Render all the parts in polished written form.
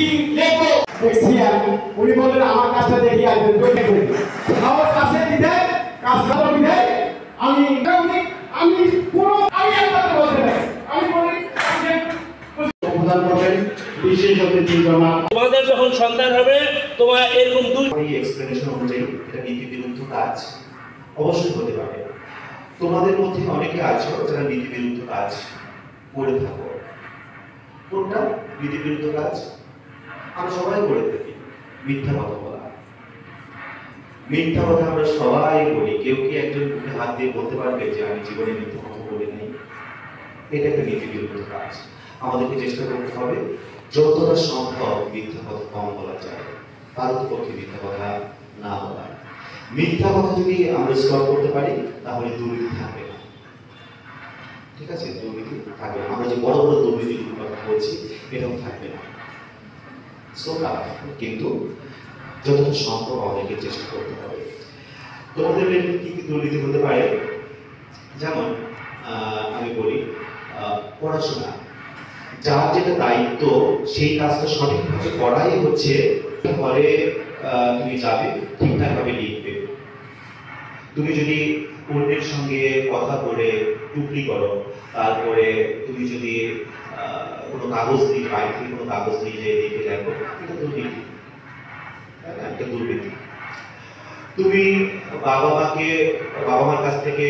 চিঠি লিখবো দেখছি আমি উনি বললেন আমার কাজটা দেখি আসবেন আমার কাছে দিতে কাজ করা দিতে আমি একবার বলতে পারি আমি বলি প্রদান করবেন বিশেষ অতিথি জনাব তোমাদের যখন সন্তান হবে তোমার এরকম দুই এক্সপ্লেনেশন অনুযায়ী এটা নীতি বিরুদ্ধ কাজ অবশ্যই হতে পারে। তোমাদের মধ্যে অনেকে আছো যারা নীতি বিরুদ্ধ কাজ করে থাকো। কোনটা নীতি বিরুদ্ধ কাজ? আমরা সবাই করে থাকি। মিথ্যা কথা বলা, মিথ্যা কথা আমরা সবাই বলি। কেউ কি একজন মুখে হাত দিয়ে বলতে পারবে যে আমি জীবনে মিথ্যা কথা বলি নাই? এটা একটা নীতি বিরুদ্ধ কাজ। আমাদেরকে চেষ্টা করতে হবে যতটা সম্ভব মিথ্যা কথা কম বলা যায়, পারতপক্ষে মিথ্যা কথা না বলা। মিথ্যা কথা যদি আমরা স্টপ করতে পারি তাহলে দুর্নীতি থাকবে না। ঠিক আছে, দুর্নীতি থাকবে না। আমরা যে বড় বড় দুর্নীতির কথা বলছি এটাও থাকবে না। কিন্তু যতটা সম্ভব আমাদেরকে চেষ্টা করতে হবে। তোমাদের কি কি দুর্নীতি হতে পারে? যেমন আমি বলি পড়াশোনা, যার যেটা দায়িত্ব সেই কাজটা সঠিকভাবে করাই হচ্ছে ঘরে তুমি যাবে ঠিকঠাকভাবে লিখবে। তুমি যদি অন্যের সঙ্গে কথা বলে টুকলি করো, তারপরে তুমি যদি কোনো কাগজ নিয়ে বাইরে থেকে কোনো কাগজ নিয়ে যে লিখে রাখো, এটা দুর্নীতি, একটা দুর্নীতি। তুমি বাবা মার কাছ থেকে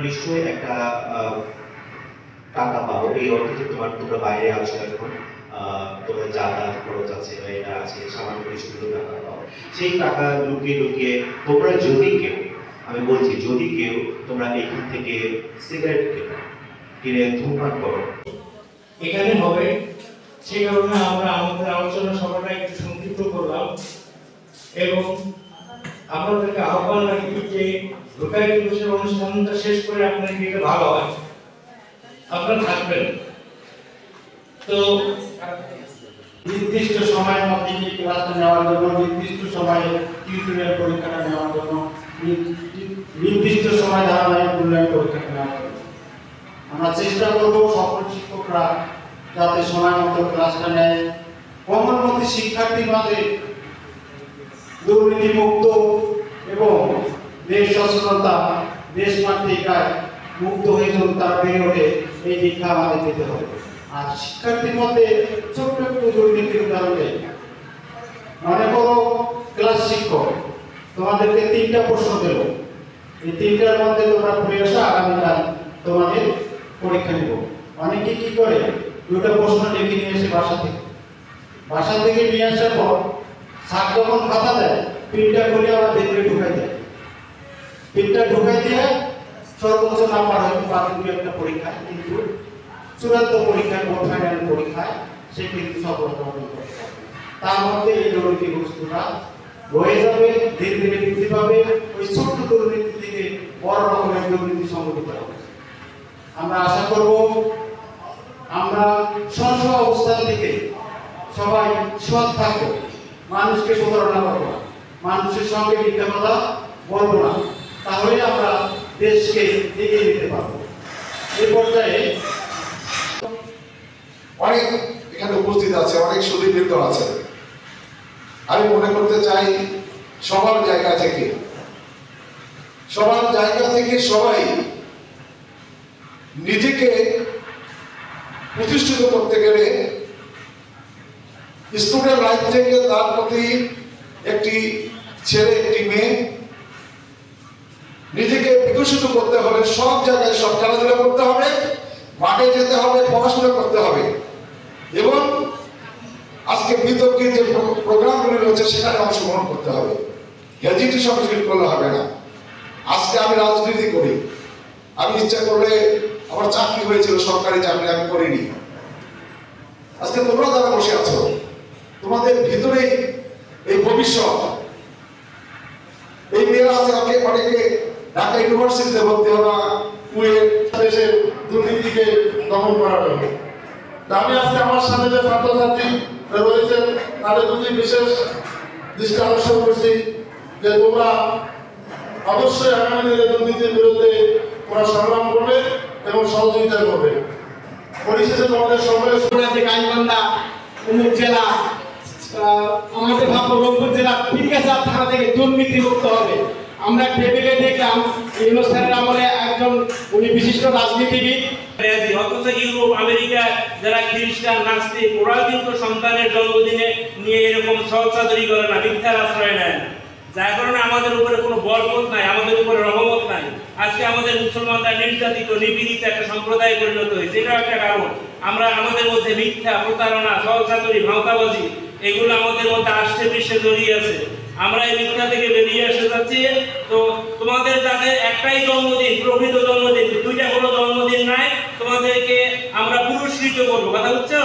নিশ্চয়ই একটা টাকা পাবো, এই অর্থে যে তোমরা বাইরে আছো এখন, তোমার যাতায়াত খরচ আছে বা এটা আছে, সামান্য কিছু টাকা পাও, সেই টাকা লুকিয়ে লুকিয়ে তোমরা যদি কেউ, আমি বলছি যদি কেউ তোমরা এখান থেকে সিগারেট কিনে ধূমপান করো, এখানে হবে। সেই কারণে আমরা আমাদের আলোচনা সভাটা একটু সংক্ষিপ্ত করলাম এবং আপনাদেরকে আহ্বান রাখি যে রোটারি দিবসের অনুষ্ঠানটা শেষ করে আপনাদের গেলে ভালো হয়, আপনারা থাকবেন। তো নির্দিষ্ট সময়ের মধ্যে ক্লাসটা নেওয়ার জন্য, নির্দিষ্ট সময়ে টিউটোরিয়াল পরীক্ষাটা নেওয়ার জন্য, নির্দিষ্ট সময় ধারাবাহিক মূল্যায়ন পরীক্ষাটা নেওয়ার জন্য আমরা চেষ্টা করব সকল শিক্ষকরা যাতে সময় মতো ক্লাসটা নেয়। কমনমতি শিক্ষার্থীর মাঝে দুর্নীতি মুক্ত এবং দেশ সচেতনতা, দেশমাতৃকায় মুক্ত হয়ে যখন তারা বেড়ে ওঠে, এই দীক্ষা আমাদের দিতে হবে। আর শিক্ষার্থীর মধ্যে ছোট্ট একটু দুর্নীতির উদাহরণ দেয়। মনে করো ক্লাস শিক্ষক তোমাদেরকে 3টা প্রশ্ন দেব, এই 3টার মধ্যে তোমরা পড়ে আসো, আগামীকাল তোমাদের পরীক্ষা নেব। অনেকে কি করে 2টা প্রশ্ন লিখে নিয়ে এসে বাসা থেকে নিয়ে আসার পর স্যার যখন খাতা দেয় পিনটা খুলে আবার ভেতরে ঢুকাই দেয়। পিনটা ঢুকাই দিয়ে সর্বোচ্চ নাম্বার হয়তো বাকি একটা পরীক্ষায়, কিন্তু চূড়ান্ত পরীক্ষায় বা ফাইনাল পরীক্ষায় সে কিন্তু সফলতা অর্জন করতে পারবে। তার মধ্যে এই দুর্নীতি বস্তুটা রয়ে যাবে, ধীরে ধীরে বৃদ্ধি পাবে। ওই ছোট্ট দুর্নীতি থেকে বড় রকমের দুর্নীতি সংগঠিত হবে। আমরা আশা করব আমরা স্ব অবস্থান থেকে সবাই সৎ থাকবো, মানুষকে প্রতারণা করবো না, মানুষের সঙ্গে মিথ্যা কথা বলবো না, তাহলে আমরা দেশকে এগিয়ে নিতে পারবো। এই পর্যায়ে অনেক এখানে উপস্থিত আছে, অনেক সুদীবৃন্দ আছে। আমি মনে করতে চাই সবার জায়গা থেকে সবাই নিজেকে প্রতিষ্ঠিত করতে গেলে স্টুডেন্ট লাইফ থেকে তার প্রতি একটি ছেলে একটি মেয়ে নিজেকে বিকশিত করতে হবে। সব জায়গায় সব খেলাধুলা করতে হবে, মাঠে যেতে হবে, পড়াশোনা করতে হবে এবং আজকে বিতর্কের যে প্রোগ্রামগুলি রয়েছে সেখানে অংশগ্রহণ করতে হবে। হেজিটেশন ফিল করলে হবে না। আজকে আমি রাজনীতি করি, আমি ইচ্ছা করলে আমার চাকরি হয়েছিল, সরকারি চাকরি আমি করিনি। আজকে তোমরা যারা বসে আছো তোমাদের ভিতরে এই ভবিষ্যৎ, এই মেয়েরা আছে অনেকে ঢাকা ইউনিভার্সিটিতে ভর্তি হওয়া দেশের দুর্নীতিকে দমন করার জন্য। আমি আজকে আমার সামনে যে ছাত্রছাত্রী রয়েছেন তাদের প্রতি বিশেষ দৃষ্টি আকর্ষণ করছি যে তোমরা অবশ্যই আগামী দিনে দুর্নীতির বিরুদ্ধে তোমরা সংগ্রাম করবে এবং সহযোগিতা করবে। পরিশেষে তোমাদের সকলের গাইবান্ধা অমুক জেলা আমাদের ভাবনা রংপুর জেলা পীরগাছা থানা থেকে দুর্নীতি মুক্ত হবে। আমরা টেবিলে দেখলাম ইউনুস স্যারের আমলে একজন উনি বিশিষ্ট রাজনীতিবিদ, অথচ ইউরোপ আমেরিকা যারা খ্রিস্টান নাস্তিক ওরা কিন্তু সন্তানের জন্মদিনে নিয়ে এরকম সহচাদরি করে না, মিথ্যার আশ্রয় নেয় না। যার কারণে আমাদের উপরে কোনো বরকত নাই, আমাদের উপরে রহমত নাই। আজকে আমাদের মুসলমানরা নির্যাতিত নিপীড়িত একটা সম্প্রদায় পরিণত হয়েছে, এটাও একটা কারণ। আমরা আমাদের মধ্যে মিথ্যা, প্রতারণা, সহচাদরি, ভাওতাবাজি এগুলো আমাদের মধ্যে আষ্টে পৃষ্ঠে জড়িয়ে আছে। আমরা এই মিথ্যা থেকে বেরিয়ে আসতে যাচ্ছি। তো তোমাদের যাদের একটাই জন্মদিন, প্রকৃত জন্মদিন, দুইটা কোনো জন্মদিন নাই, তোমাদেরকে আমরা পুরস্কৃত করবো, কথা বুঝছো?